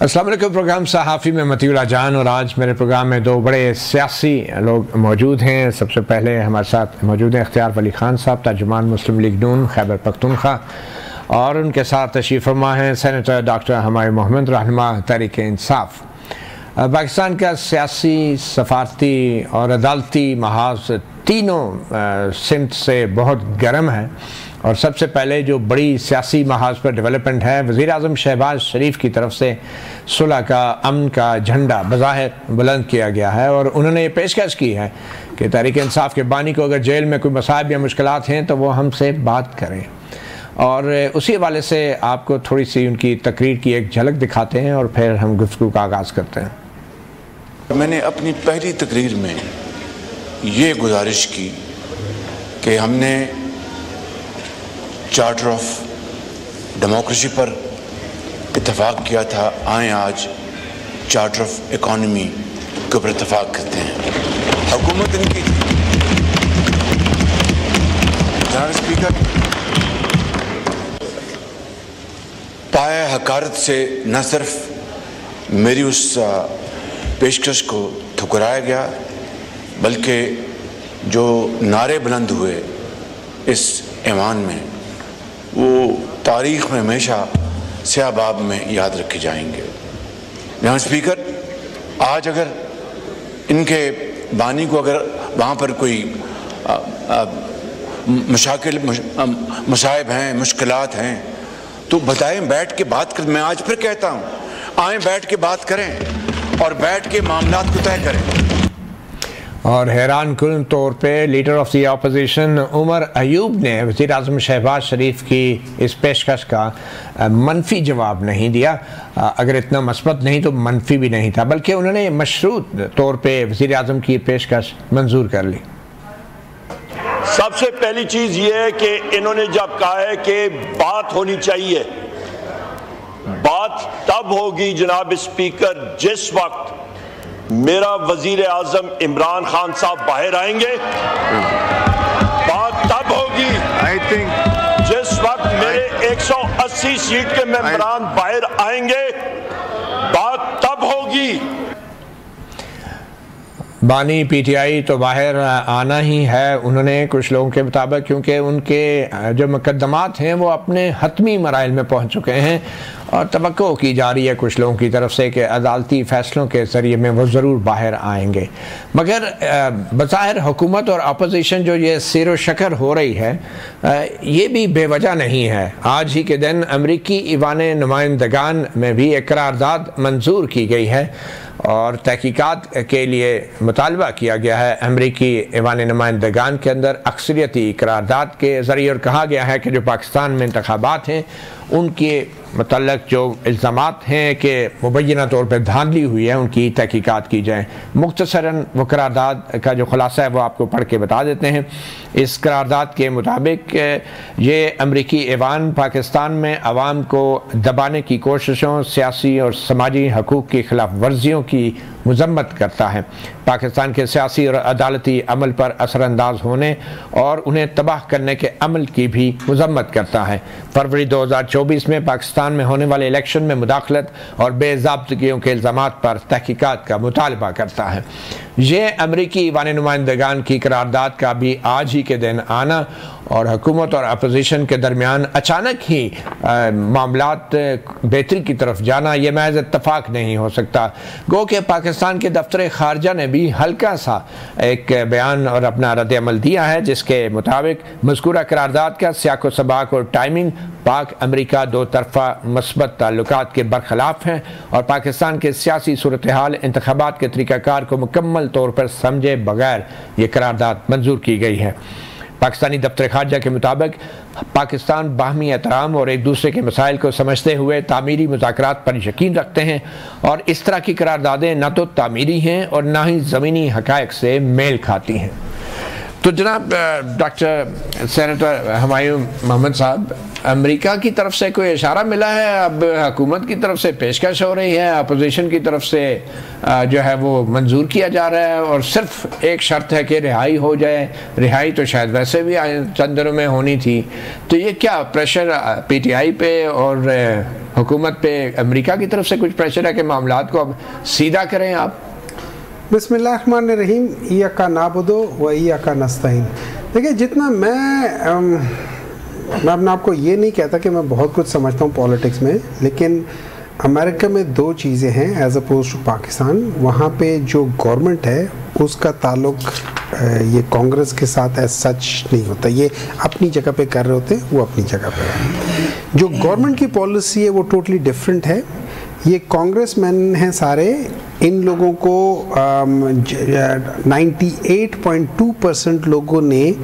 अस्सलाम वालेकुम। प्रोग्राम सहाफ़ी में मतीउल्लाह जान और आज मेरे प्रोग्राम में दो बड़े सियासी लोग मौजूद हैं। सबसे पहले हमारे साथ मौजूद हैं इख्तियार वली खान साहब, तर्जुमान मुस्लिम लीग नून खैबर पख्तूनख्वा, और उनके साथ तशरीफ़ फरमा हैं सेनेटर डॉक्टर हुमायूं मोहम्मद रहनुमा तहरीक इंसाफ। पाकिस्तान का सियासी, सफारती और अदालती महाज तीनों सिमत से बहुत गर्म है और सबसे पहले जो बड़ी सियासी महाज पर डेवलपमेंट है, वज़ीर आज़म शहबाज शरीफ की तरफ से सुलह का, अमन का झंडा बज़ाहिर बुलंद किया गया है और उन्होंने ये पेशकश की है कि तहरीक इंसाफ के बानी को अगर जेल में कोई मसाइब या मुश्किलात हैं तो वो हमसे बात करें। और उसी हवाले से आपको थोड़ी सी उनकी तकरीर की एक झलक दिखाते हैं और फिर हम गुफ्तगू का आगाज़ करते हैं। मैंने अपनी पहली तकरीर में ये गुजारिश की कि हमने चार्टर ऑफ डेमोक्रेसी पर इत्तेफाक किया था, आए आज चार्टर ऑफ इकॉनमी के ऊपर इत्तेफाक करते हैं। हुकूमत इनकी थी। जनाब स्पीकर, पाया हकारत से न सिर्फ मेरी उस पेशकश को ठुकराया गया, बल्कि जो नारे बुलंद हुए इस ऐवान में वो तारीख़ में हमेशा स्याहबाब में याद रखे जाएंगे। जनाब स्पीकर, आज अगर इनके बानी को अगर वहाँ पर कोई मसाइब हैं, मुश्किलात हैं, तो बताएं, बैठ के बात कर। मैं आज फिर कहता हूँ, आएँ बैठ के बात करें और बैठ के मामलात को तय करें। और हैरान कुन तौर पे leader of the opposition Omar Ayub ने वज़ीर आज़म शहबाज शरीफ की इस पेशकश का मनफी जवाब नहीं दिया। अगर इतना मस्बत नहीं तो मनफी भी नहीं था, बल्कि उन्होंने मशरूत तौर पे वज़ीर आज़म की पेशकश मंजूर कर ली। सबसे पहली चीज़ ये है कि इन्होंने जब कहा है कि बात होनी चाहिए, बात तब होगी जनाब स्पीकर जिस वक्त मेरा वजीर आजम इमरान खान साहब बाहर आएंगे। बात तब होगी आई थिंक जिस वक्त मेरे 180 सीट के मेंबरान बाहर आएंगे, बात तब होगी। बानी पीटीआई तो बाहर आना ही है उन्होंने कुछ लोगों के मुताबिक, क्योंकि उनके जो मुकदमात हैं वो अपने हतमी मराइल में पहुंच चुके हैं और तवक्को की जा रही है कुछ लोगों की तरफ से कि अदालती फ़ैसलों के ज़रिए में वो ज़रूर बाहर आएंगे। मगर बज़ाहिर हुकूमत और अपोजिशन जो ये सैर शकर हो रही है, ये भी बेवजह नहीं है। आज ही के दिन अमरीकी ईवान नुमाइंदगान में भी एक करारदाद मंजूर की गई है और तहकीकात के लिए मुतालबा किया गया है अमरीकी ईवान नुमाइंदगान के अंदर अक्सरियती करारदाद के ज़रिए, और कहा गया है कि जो पाकिस्तान में इंतखाबात हैं उनके मतलब जो इल्ज़ामात हैं कि मुबैना तौर पर धांधली हुई है, उनकी तहकीकात की जाए। मुख्तसरन वो करारदाद का जो खुलासा है वो आपको पढ़ के बता देते हैं। इस करारदाद के मुताबिक ये अमरीकी ऐवान पाकिस्तान में अवाम को दबाने की कोशिशों, सियासी और समाजी हकूक़ की खिलाफ वर्जियों की मजम्मत करता है, पाकिस्तान के सियासी और अदालती अमल पर असरअंदाज होने और उन्हें तबाह करने के अमल की भी मजम्मत करता है। फरवरी 2024 में पाकिस्तान में होने वाले इलेक्शन में मुदाखलत और बेज़ाब्तगियों के इल्ज़ामात पर तहकीकात का मुतालबा करता है। ये अमरीकी ईवान नुमाइंदगान की करारदाद का भी आज ही के दिन आना और हुकूमत और अपोजिशन के दरमियान अचानक ही मामलात बेहतरी की तरफ जाना, यह महज इत्तफाक नहीं हो सकता। गो कि पाकिस्तान के दफ्तर खारजा ने भी हल्का सा एक बयान और अपना रद्द अमल दिया है, जिसके मुताबिक मज़कूरा करारदाद का सियाको सबाक और टाइमिंग पाक अमरीका दो तरफ़ा मस्बत ताल्लुकात के बरखिलाफ़ हैं और पाकिस्तान के सियासी सूरत हाल, इंतखाबात के तरीक़ाकार को मुकम्मल तौर पर समझे बगैर ये करारदाद मंजूर की गई है। पाकिस्तानी दफ्तर खारजा के मुताबिक पाकिस्तान बाहमी एहतराम और एक दूसरे के मसाइल को समझते हुए तामीरी मुज़ाकरात पर यकीन रखते हैं और इस तरह की करारदादें न तो तामीरी हैं और न ही ज़मीनी हक़ाइक़ से मेल खाती हैं। तो जनाब डॉक्टर सेनेटर हुमायूं मोहम्मद साहब, अमेरिका की तरफ से कोई इशारा मिला है? अब हुकूमत की तरफ से पेशकश हो रही है, अपोजिशन की तरफ से जो है वो मंजूर किया जा रहा है और सिर्फ एक शर्त है कि रिहाई हो जाए। रिहाई तो शायद वैसे भी चंद दिनों में होनी थी। तो ये क्या प्रेशर PTI पे और हुकूमत पे अमेरिका की तरफ से कुछ प्रेशर है कि मामलात को अब सीधा करें आप? बिस्मिल्लाहिर्रहमानिर्रहीम, इय्याका नाबुदु व इय्याका नस्तईन। देखिए, जितना मैं अपने आप को ये नहीं कहता कि मैं बहुत कुछ समझता हूँ पॉलिटिक्स में, लेकिन अमेरिका में दो चीज़ें हैं एज अपोज टू पाकिस्तान। वहाँ पे जो गवर्नमेंट है उसका ताल्लुक ये कांग्रेस के साथ एज सच नहीं होता। ये अपनी जगह पे कर रहे होते हैं, वो अपनी जगह पे है। जो गवर्नमेंट की पॉलिसी है वो टोटली डिफरेंट है। ये कांग्रेसमैन हैं सारे, इन लोगों को 98.2% लोगों ने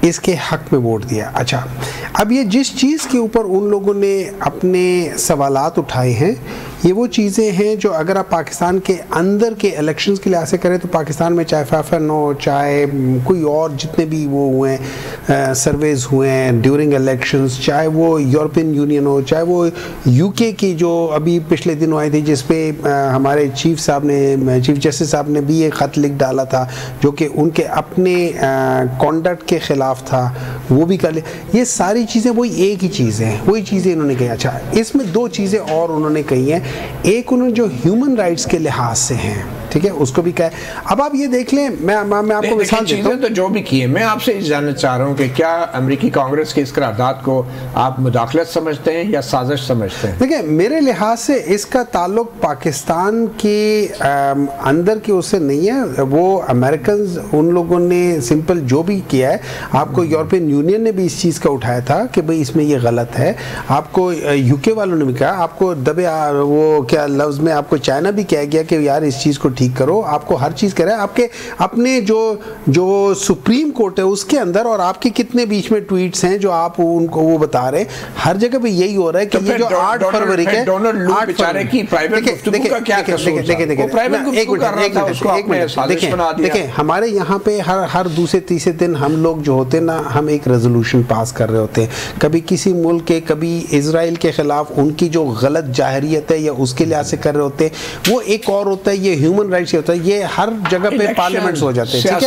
इसके हक में वोट दिया। अच्छा, अब ये जिस चीज़ के ऊपर उन लोगों ने अपने सवालात उठाए हैं, ये वो चीज़ें हैं जो अगर आप पाकिस्तान के अंदर के इलेक्शंस के लिहाज से करें तो पाकिस्तान में चाहे फाफन हो, चाहे कोई और जितने भी वो हुए हैं सर्वेज हुए हैं ड्यूरिंग इलेक्शंस, चाहे वो यूरोपियन यूनियन हो, चाहे वो UK की जो अभी पिछले दिनों आई थी जिसपे हमारे चीफ जस्टिस साहब ने भी एक ख़त लिख डाला था जो कि उनके अपने कॉन्डक्ट के ख़िलाफ़ था, वो भी कर ले। ये सारी चीज़ें वही एक ही चीज़ हैं, वही चीज़ें इन्होंने कही। अच्छा, इसमें दो चीज़ें और उन्होंने कही हैं। एक उन्होंने जो ह्यूमन राइट्स के लिहाज से हैं, ठीक है, उसको भी कहा। अब आप ये देख लें, मैं आपको मिसाल देता हूं। तो जो भी किए, मैं आपसे जानना चाह रहा हूं कि क्या अमेरिकी कांग्रेस की इस करारदाद को आप मुदाखलत समझते हैं या साजिश समझते हैं? देखिए, मेरे लिहाज से इसका ताल्लुक पाकिस्तान के अंदर के उससे नहीं है। वो अमेरिकन उन लोगों ने सिंपल जो भी किया है, आपको यूरोपियन यूनियन ने भी इस चीज़ का उठाया था कि भाई इसमें ये गलत है। आपको UK वालों ने भी कहा, आपको दबे वो क्या लफ्ज़ में आपको चाइना भी कह गया कि यार इस चीज़ को ठीक करो। आपको हर चीज़ कह रहा है, आपके अपने जो सुप्रीम कोर्ट है उसके अंदर, और आपके कितने बीच में ट्वीट्स हैं जो आप उनको वो बता रहे हैं, हर जगह पे यही हो रहा है कि ये जो 8 फरवरी के देखिए हमारे यहाँ पे हर दूसरे तीसरे दिन हम लोग जो होते हैं ना, हम एक रेजोल्यूशन पास कर रहे होते हैं, कभी किसी मुल्क के, कभी इजराइल के खिलाफ उनकी जो गलत जाहिरियत है या उसके लिहाज से कर रहे होते हैं। वो एक और होता है, ये ह्यूमन राइट्स होता है, ये हर जगह पे पार्लियामेंट्स हो जाते हैं,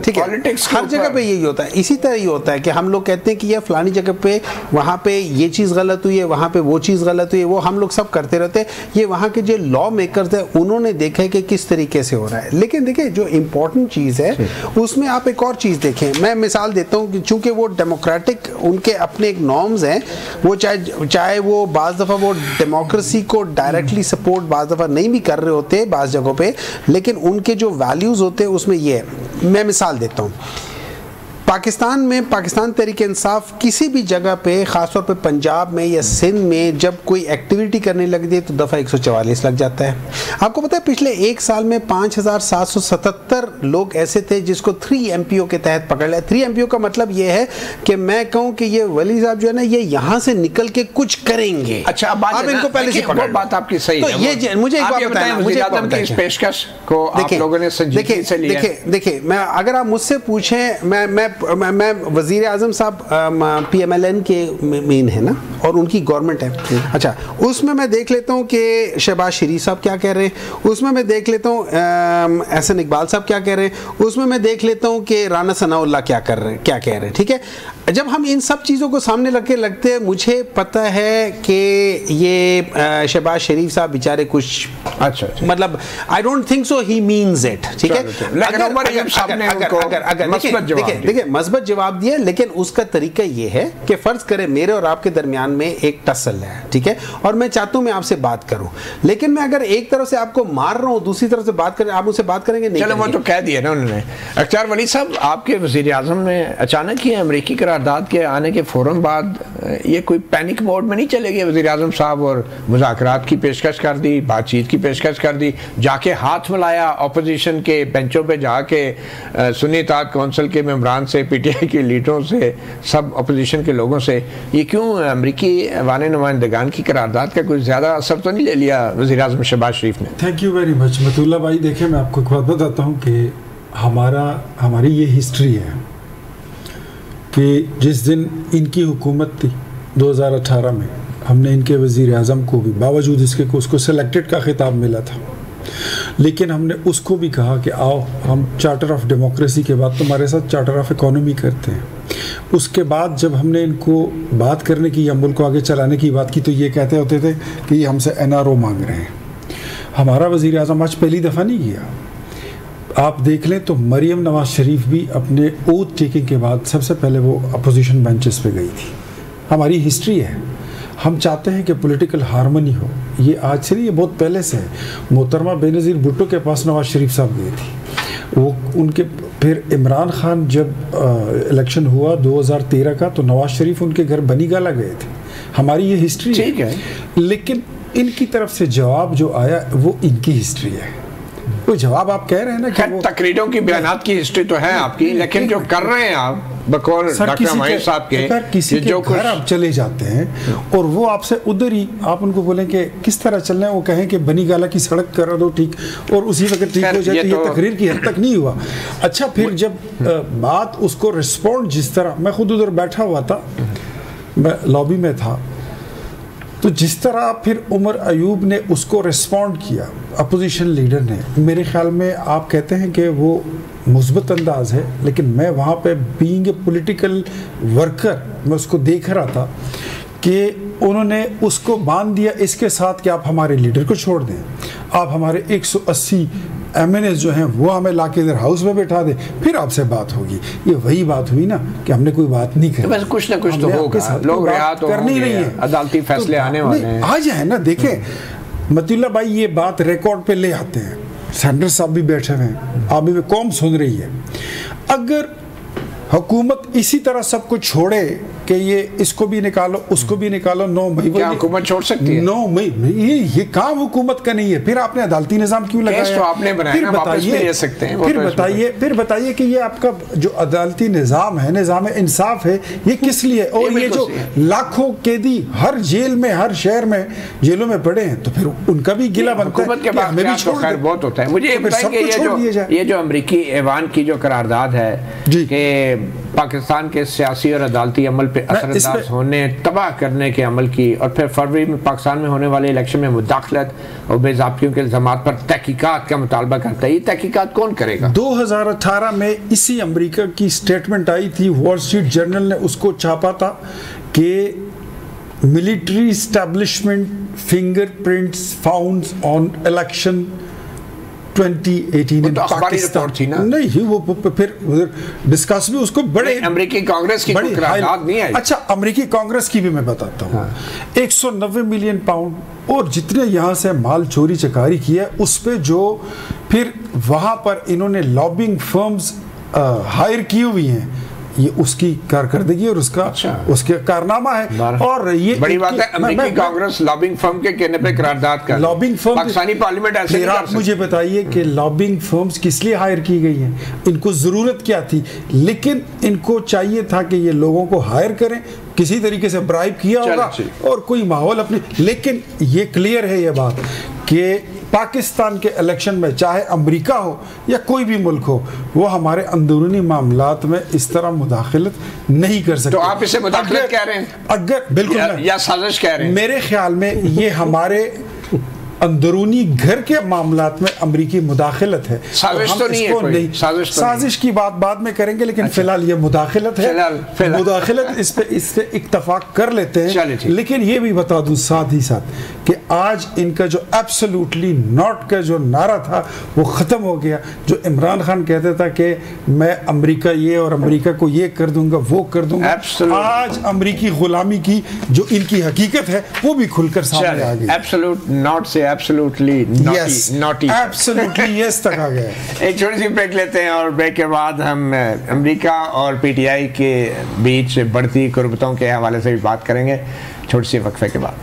ठीक है, हर जगह पे यही होता है। इसी तरह ही होता है कि हम लोग कहते हैं कि ये फलानी जगह पे वहाँ पे ये चीज़ गलत हुई है, वहाँ पे वो चीज़ गलत हुई है, वो हम लोग सब करते रहते हैं। ये वहाँ के जो लॉ मेकर्स हैं उन्होंने देखा है कि किस तरीके से हो रहा है। लेकिन देखिए, जो इम्पोर्टेंट चीज़ है उसमें आप एक और चीज़ देखें। मैं मिसाल देता हूँ कि चूँकि वो डेमोक्रेटिक, उनके अपने एक नॉर्म्स हैं, वो चाहे वो बाज़ दफ़ा वो डेमोक्रेसी को डायरेक्टली सपोर्ट बाज़ दफ़ा नहीं भी कर रहे होते बाज़ जगहों पे, लेकिन उनके जो वैल्यूज़ होते हैं उसमें ये है। मैं मिसाल देता हूँ, पाकिस्तान में पाकिस्तान तहरीक इंसाफ किसी भी जगह पे, ख़ासतौर पे पंजाब में या सिंध में जब कोई एक्टिविटी करने लगती है तो दफ़ा 144 लग जाता है। आपको पता है पिछले एक साल में 5777 लोग ऐसे थे जिसको 3 MPO के तहत पकड़ लिया। 3 MPO का मतलब ये है कि मैं कहूँ कि ये वली साहब जो है ना, ये यहाँ से निकल के कुछ करेंगे। अच्छा, आप इनको पहले से पकड़, बात आपकी सही है। ये मुझे एक बात बताएं, मुझे इस पेशकश को आप लोगों ने संजीदगी से लिया। देखिए, मैं अगर आप मुझसे पूछें, मैं वज़ीर आज़म साहब PMLN के मेन है ना, और उनकी गवर्नमेंट है। अच्छा, उसमें मैं देख लेता हूँ कि शहबाज शरीफ साहब क्या कह रहे हैं, उसमें मैं देख लेता हूँ एहसन इकबाल साहब क्या कह रहे हैं, उसमें मैं देख लेता हूँ कि राना सनाउल्लाह क्या कह रहे हैं। ठीक है, जब हम इन सब चीज़ों को सामने लगते हैं, मुझे पता है कि ये शहबाज शरीफ साहब बेचारे कुछ मतलब I don't think so he means it. ठीक है, देखिए मस्बत जवाब दिया, लेकिन उसका तरीका ये है कि फर्ज करें मेरे और आपके दरमियान में एक टसल है, ठीक है, और मैं चाहता हूं मैं आपसे बात करूं, लेकिन मैं अगर एक तरफ से आपको मार रहा हूं, दूसरी तरफ से बात करें, आप मुझसे बात करेंगे नहीं? चलो, वो तो कह दिया ना उन्होंने। अख्तियार वली साहब, आपके वज़ीर आज़म ने अचानक ही अमेरिकी करारदाद के आने के फौरन बाद ये कोई पैनिक मोड में नहीं चले गए वज़ीर आज़म साहब, और मुज़ाकरात की पेशकश कर दी, बातचीत की पेशकश कर दी, जाके हाथ मिलाया अपोजिशन के बेंचों पे जाके, सुन्नी इत्तेहाद कौंसिल के मेंबरान से, PTI के लीडरों से, सब अपोजिशन के लोगों से। ये क्यों अमेरिकी वाले नुमाइंदगान की करारदाद का कुछ ज़्यादा असर तो नहीं ले लिया वज़ीर आज़म शहबाज शरीफ ने? थैंक यू वेरी मच मतुल्ला भाई। देखिए, मैं आपको एक बात बताता हूँ कि हमारी ये हिस्ट्री है कि जिस दिन इनकी हुकूमत थी 2018 में, हमने इनके वज़ीर आज़म को भी, बावजूद इसके को उसको सिलेक्टेड का खिताब मिला था, लेकिन हमने उसको भी कहा कि आओ हम चार्टर ऑफ डेमोक्रेसी के बाद तुम्हारे साथ चार्टर ऑफ इकोनॉमी करते हैं। उसके बाद जब हमने इनको बात करने की या मुल्क को आगे चलाने की बात की तो ये कहते होते थे कि ये हमसे NRO मांग रहे हैं। हमारा वज़ीर आज़म आज पहली दफ़ा नहीं किया। आप देख लें तो मरियम नवाज शरीफ भी अपने ओथ टेकिंग के बाद सबसे पहले वो अपोजिशन बेंचेस पे गई थी। हमारी हिस्ट्री है। हम चाहते हैं कि पॉलिटिकल हार्मनी हो। ये आज से नहीं, ये बहुत पहले से है। मोहतरमा बेनज़ीर भुट्टो के पास नवाज शरीफ साहब गए थे, वो उनके फिर इमरान खान जब इलेक्शन हुआ 2013 का तो नवाज शरीफ उनके घर बनी गाला गए थे। हमारी ये हिस्ट्री है, लेकिन इनकी तरफ से जवाब जो आया वो इनकी हिस्ट्री है। वो जवाब आप कह रहे हैं ना कि वो तकरीरों की बयानात की हिस्ट्री तो है आपकी, लेकिन जो कर रहे हैं आप बकौल डॉक्टर माहिर साहब के, किसी के घर आप चले जाते हैं और वो आपसे उधर ही आप उनको बोलें कि किस तरह चलना है, वो कहें कि बनी गाला की सड़क कर दो ठीक, और उसी वक्त ठीक हो जाए, ये तकरीर की हद तक नहीं हुआ। अच्छा, फिर जब बात उसको रिस्पॉन्ड, जिस तरह मैं खुद उधर बैठा हुआ था, मैं लॉबी में था, तो जिस तरह फिर उमर अयूब ने उसको रिस्पॉन्ड किया अपोजिशन लीडर ने, मेरे ख्याल में आप कहते हैं कि वो मुस्बत अंदाज है, लेकिन मैं वहाँ पे बीइंग ए पॉलिटिकल वर्कर मैं उसको देख रहा था कि उन्होंने उसको बांध दिया इसके साथ कि आप हमारे लीडर को छोड़ दें, आप हमारे 180 MNAs जो हैं वो हमें लाके इधर हाउस में बैठा दे, फिर आपसे बात होगी। ये वही बात हुई ना कि हमने कोई बात नहीं करी, बस कुछ ना कुछ तो होगा, लोग तो करनी नहीं है, अदालती फैसले आने वाले हैं, आ जाए ना। देखें मतीउल्लाह भाई ये बात रिकॉर्ड पे ले आते हैं, सेंटर साहब भी बैठे हुए हैं, आप भी कौम सुन रही है। अगर हुकूमत इसी तरह सब कुछ छोड़े कि ये इसको भी निकालो उसको भी निकालो, 9 मई क्या हुकूमत छोड़ सकती है? 9 मई ये काम हुकूमत का नहीं है। फिर आपने अदालती निजाम क्यों लगाया? तो आपने बनाया ना, वापस भी ले सकते हैं। फिर बताइए कि ये आपका जो अदालती निजाम है, निजाम इंसाफ है, ये किस लिए? और ये जो लाखों कैदी हर जेल में, हर शहर में जेलों में पड़े हैं, तो फिर उनका भी गिला बनता है। बहुत होता है। मुझे ये जो अमरीकी ऐवान की जो करारदाद है कि पाकिस्तान के सियासी और अदालती अमल पे असरअंदाज होने, तबाह करने के अमल की, और फिर फरवरी में पाकिस्तान में होने वाले इलेक्शन में मुदाखलत और बेज़ाब्तियों के इल्ज़ामात पर तहकीकात का मुतालबा करता है। ये तहकीकात कौन करेगा? 2018 में इसी अमेरिका की स्टेटमेंट आई थी, वॉल स्ट्रीट जर्नल ने उसको छापा था कि military establishment fingerprints found on election 2018 इन पाकिस्तान थी ना? नहीं, वो फिर डिस्कस भी उसको बड़े अमेरिकी कांग्रेस की कोई करारदाद नहीं आई। अच्छा, अमेरिकी कांग्रेस की भी मैं बताता हूँ। 190 मिलियन पाउंड और जितने यहाँ से माल चोरी चकारी किया, उस पे जो फिर वहाँ पर इन्होंने लॉबिंग फर्म्स हायर की हुई हैं, ये उसकी कारकर्दगी और उसका उसके कारनामा है। और ये बड़ी बात है, अमेरिकी कांग्रेस लॉबिंग फर्म के कहने पे करारदाद कर, लॉबिंग फर्म पाकिस्तानी पार्लियामेंट ऐसे नहीं कर सकती। मुझे बताइए कि लॉबिंग फर्म्स किस लिए हायर की गई हैं, इनको जरूरत क्या थी? लेकिन इनको चाहिए था कि ये लोगों को हायर करें, किसी तरीके से ब्राइब किया होगा और कोई माहौल अपने। लेकिन ये क्लियर है ये बात कि पाकिस्तान के इलेक्शन में चाहे अमेरिका हो या कोई भी मुल्क हो, वो हमारे अंदरूनी मामलात में इस तरह मुदाखलत नहीं कर सकते। तो आप इसे मुदाखलत कह रहे हैं? अगर बिल्कुल या साजिश कह रहे हैं? मेरे ख्याल में ये हमारे अंदरूनी घर के मामलात में अमरीकी मुदाखलत है। साजिश तो नहीं है कोई? साजिश की बात बाद में करेंगे, लेकिन फिलहाल ये मुदाखलत है। मुदाखलत इस पे इत्तफाक कर लेते हैं। लेकिन ये भी बता दूं साथ ही साथ कि आज इनका जो एब्सोल्युटली नॉट का जो नारा था वो ख़त्म हो गया। जो इमरान खान कहता था कि मैं अमेरिका ये और अमेरिका को ये कर दूंगा, वो कर दूंगा, आज अमेरिकी गुलामी की जो इनकी हकीकत है वो भी खुलकर सामने आ गई। एब्सोल्यूट नॉट से एब्सोल्युटली नॉटी, एब्सोल्युटली यस तक आ गया। एक छोटी सी ब्रेक लेते हैं और ब्रेक के बाद हम अमेरिका और पीटीआई के बीच बढ़ती कुर्बतों के हवाले से भी बात करेंगे, छोटी सी वक्फे के बाद।